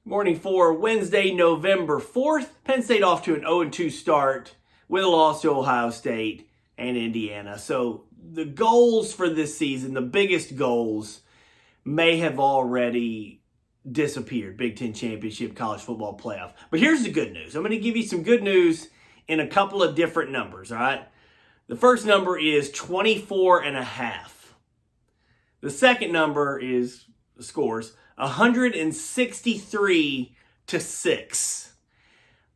Morning for Wednesday, November 4th. Penn State off to an 0-2 start with a loss to Ohio State and Indiana. So the goals for this season, the biggest goals, may have already disappeared. Big Ten Championship, college football playoff. But here's the good news. I'm going to give you some good news in a couple of different numbers, all right? The first number is 24.5. The second number is scores 163-6.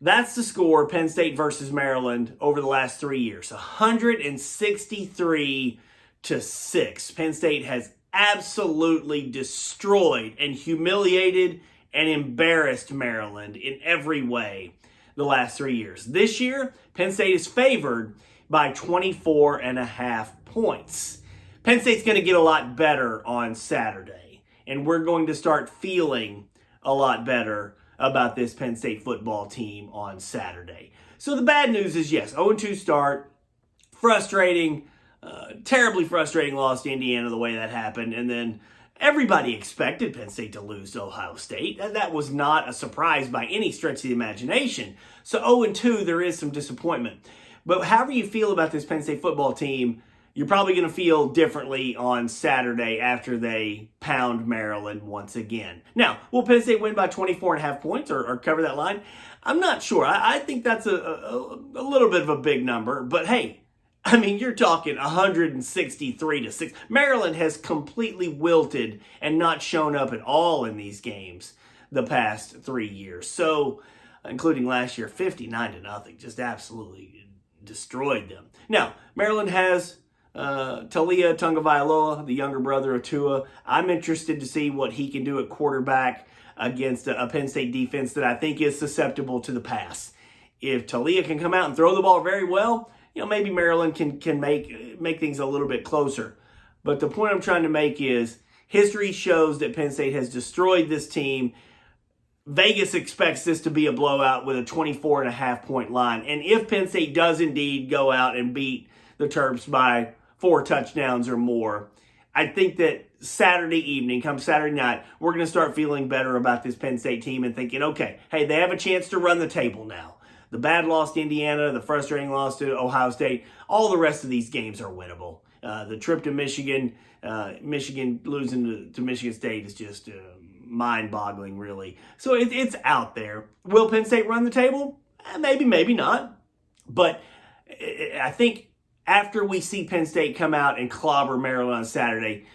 That's the score, Penn State versus Maryland, over the last 3 years. 163-6. Penn State has absolutely destroyed and humiliated and embarrassed Maryland in every way the last 3 years. This year, Penn State is favored by 24.5 points. Penn State's going to get a lot better on Saturday, and we're going to start feeling a lot better about this Penn State football team on Saturday. So the bad news is, yes, 0-2 start, frustrating, terribly frustrating loss to Indiana the way that happened, and then everybody expected Penn State to lose to Ohio State. That was not a surprise by any stretch of the imagination. So 0-2, there is some disappointment. But however you feel about this Penn State football team, you're probably going to feel differently on Saturday after they pound Maryland once again. Now, will Penn State win by 24.5 points or cover that line? I'm not sure. I think that's a little bit of a big number. But hey, I mean, you're talking 163-6. Maryland has completely wilted and not shown up at all in these games the past 3 years. So, including last year, 59-0. Just absolutely destroyed them. Now, Maryland has Taulia Tagovailoa, the younger brother of Tua. I'm interested to see what he can do at quarterback against a Penn State defense that I think is susceptible to the pass. If Taulia can come out and throw the ball very well, maybe Maryland can make things a little bit closer. But the point I'm trying to make is history shows that Penn State has destroyed this team. Vegas expects this to be a blowout with a 24.5 point line. And if Penn State does indeed go out and beat the Terps by 4 touchdowns or more, I think that Saturday evening, come Saturday night, we're going to start feeling better about this Penn State team and thinking, okay, hey, they have a chance to run the table now. The bad loss to Indiana, the frustrating loss to Ohio State, all the rest of these games are winnable. The trip to Michigan, Michigan losing to Michigan State is just mind-boggling, really. So it's out there. Will Penn State run the table? Maybe, maybe not. But I think after we see Penn State come out and clobber Maryland on Saturday,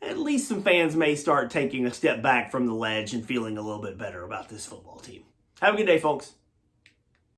at least some fans may start taking a step back from the ledge and feeling a little bit better about this football team. Have a good day, folks.